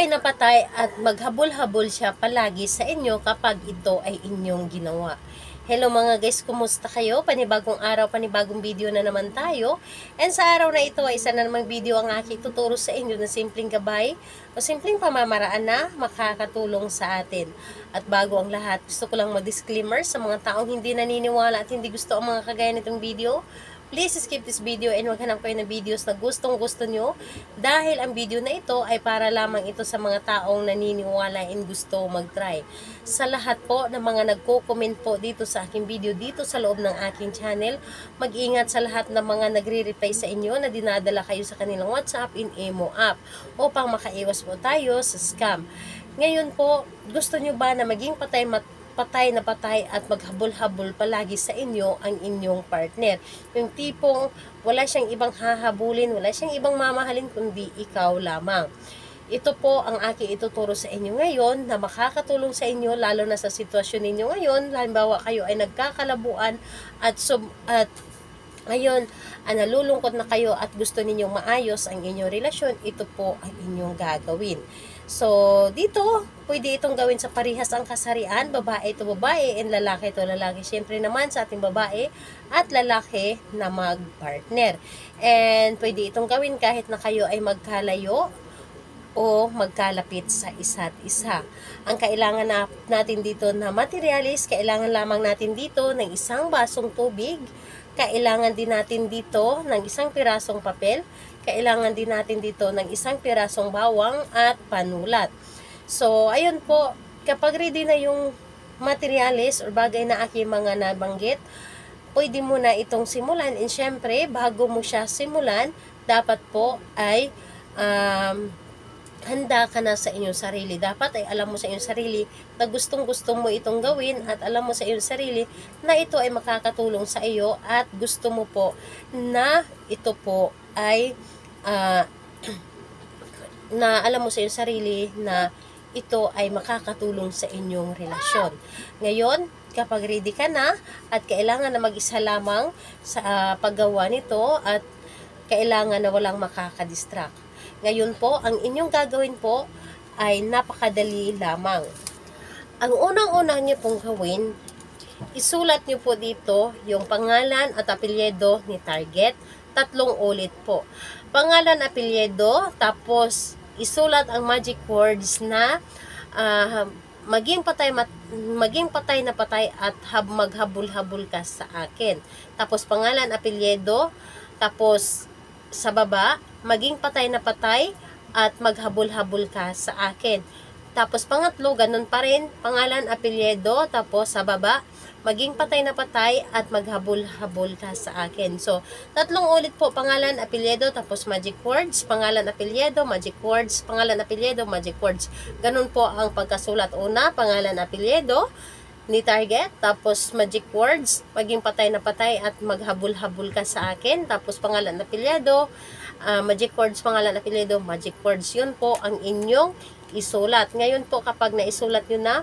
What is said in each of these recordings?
patay na patay at maghabol-habol siya palagi sa inyo kapag ito ay inyong ginawa. Hello mga guys, kumusta kayo? Panibagong araw, panibagong video na naman tayo. And sa araw na ito ay isa na namang video ang aking tuturo sa inyo na simpleng gabay o simpleng pamamaraan na makakatulong sa atin. At bago ang lahat, gusto ko lang mag-disclaimer sa mga taong hindi naniniwala at hindi gusto ang mga kagaya nitong video. Please skip this video and maghanap kayo ng videos na gustong-gusto nyo dahil ang video na ito ay para lamang ito sa mga taong naniniwala and gusto mag-try. Sa lahat po ng mga nagko-comment po dito sa aking video dito sa loob ng aking channel, mag-ingat sa lahat ng mga nagre-reply sa inyo na dinadala kayo sa kanilang WhatsApp in Emo app upang makaiwas po tayo sa scam. Ngayon po, gusto nyo ba na maging patay na patay at maghabol-habol palagi sa inyo ang inyong partner? Yung tipong wala siyang ibang hahabulin, wala siyang ibang mamahalin kundi ikaw lamang. Ito po ang aking ituturo sa inyo ngayon na makakatulong sa inyo lalo na sa sitwasyon ninyo ngayon. Halimbawa kayo ay nagkakalabuan at ngayon, nalulungkot na kayo at gusto ninyong maayos ang inyong relasyon, ito po ang inyong gagawin. So, dito, pwede itong gawin sa parihas ang kasarian, babae ito babae, and lalaki ito lalaki. Siyempre naman sa ating babae at lalaki na mag-partner. And pwede itong gawin kahit na kayo ay magkalayo o magkalapit sa isa't isa. Ang kailangan natin dito na materialis, kailangan lamang natin dito ng isang basong tubig, kailangan din natin dito ng isang pirasong papel, kailangan din natin dito ng isang pirasong bawang at panulat. So, ayun po, kapag ready na yung materialis or bagay na aking mga nabanggit, pwede mo na itong simulan. And syempre, bago mo siya simulan, dapat po ay handa ka na sa inyong sarili. Dapat ay alam mo sa inyong sarili na gustong-gusto mo itong gawin at alam mo sa inyong sarili na ito ay makakatulong sa iyo at gusto mo po na ito po ay na alam mo sa iyong sarili na ito ay makakatulong sa inyong relasyon. Ngayon, kapag ready ka na at kailangan na mag-isa lamang sa paggawa nito at kailangan na walang makakadistract. Ngayon po, ang inyong gagawin po ay napakadali lamang. Ang unang-unang niyo pong gawin, isulat niyo po dito yung pangalan at apelyido ni target, 3 ulit po. Pangalan, apelyido, tapos isulat ang magic words na maging patay na patay at maghabol-habol ka sa akin. Tapos pangalan, apelyido, tapos sa baba, maging patay na patay at maghabol-habol ka sa akin. Tapos pangatlo, ganun pa rin, pangalan, apelyido, tapos sa baba, maging patay na patay at maghabol-habol ka sa akin. So, 3 ulit po, pangalan, apelyido, tapos magic words, pangalan, apelyido, magic words, pangalan, apelyido, magic words. Ganun po ang pagkasulat. Una, pangalan, apelyido ni target, tapos magic words, maging patay na patay at maghabol-habol ka sa akin, tapos pangalan, apelyido, magic words, pangalan, apelyido, magic words. Yun po ang inyong isulat. Ngayon po, kapag naisulat nyo na,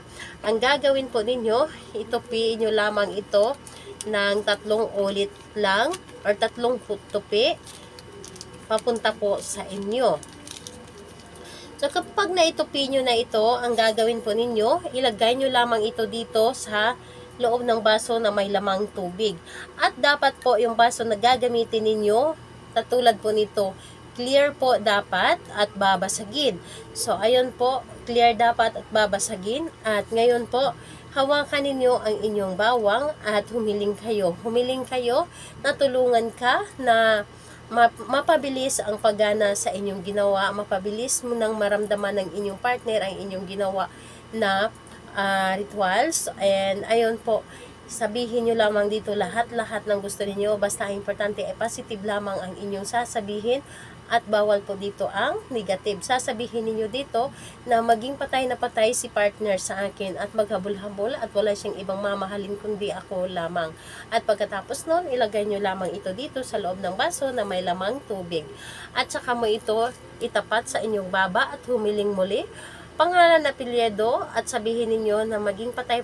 ang gagawin po ninyo, itupiin nyo lamang ito ng 3 ulit lang or 3 tupi papunta po sa inyo. So, kapag naitupi nyo na ito, ang gagawin po ninyo, ilagay nyo lamang ito dito sa loob ng baso na may lamang tubig. At dapat po yung baso na gagamitin ninyo, katulad po nito, clear po dapat at babasagin. So, ayun po, clear dapat at babasagin. At ngayon po, hawakan ninyo ang inyong bawang at humiling kayo. Humiling kayo na tulungan ka na mapabilis ang paggana sa inyong ginawa, mapabilis mo nang maramdaman ng inyong partner ang inyong ginawa na rituals. And ayun po, sabihin nyo lamang dito lahat-lahat ng gusto niyo, basta importante ay positive lamang ang inyong sasabihin at bawal po dito ang negative. Sasabihin niyo dito na maging patay na patay si partner sa akin at maghabol-habol at wala siyang ibang mamahalin kundi ako lamang. At pagkatapos nun, ilagay nyo lamang ito dito sa loob ng baso na may lamang tubig. At saka mo ito itapat sa inyong baba at humiling muli. pangalan, apelyido, at sabihin ninyo na maging patay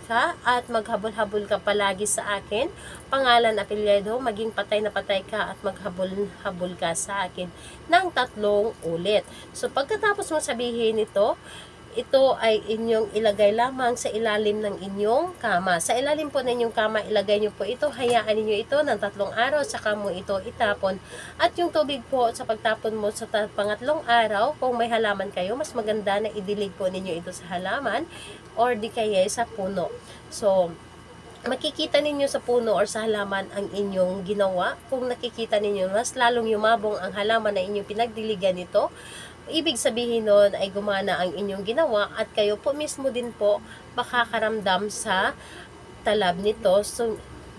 ka at maghabol-habol ka palagi sa akin. Pangalan, apelyido, maging patay na patay ka at maghabol-habol ka sa akin ng 3 ulit. So pagkatapos mo sabihin ito ay inyong ilagay lamang sa ilalim ng inyong kama. Sa ilalim po ng inyong kama, ilagay nyo po ito, hayaan niyo ito ng 3 araw, saka mo ito itapon. At yung tubig po, sa pagtapon mo sa pangatlong araw, kung may halaman kayo, mas maganda na idilig po ninyo ito sa halaman or di kaya sa puno. So, makikita ninyo sa puno or sa halaman ang inyong ginawa. Kung nakikita ninyo, mas lalong yumabong ang halaman na inyong pinagdiligan nito, ibig sabihin nun ay gumana ang inyong ginawa at kayo po mismo din po makakaramdam sa talab nito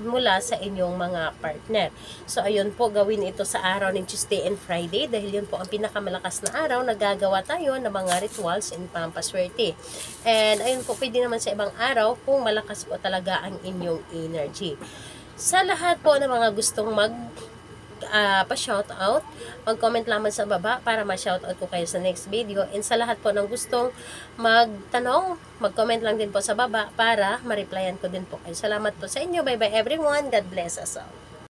mula sa inyong mga partner. So ayun po, gawin ito sa araw ng Tuesday and Friday dahil yun po ang pinakamalakas na araw na gagawa tayo ng mga rituals in pampaswerte. And ayun po, pwede naman sa ibang araw kung malakas po talaga ang inyong energy. Sa lahat po ng mga gustong pa-shoutout, mag-comment lamang sa baba para ma-shoutout ko kayo sa next video. And sa lahat po ng gustong magtanong, mag-comment lang din po sa baba para ma-replyan ko din po kayo. Salamat po sa inyo. Bye bye everyone. God bless us all.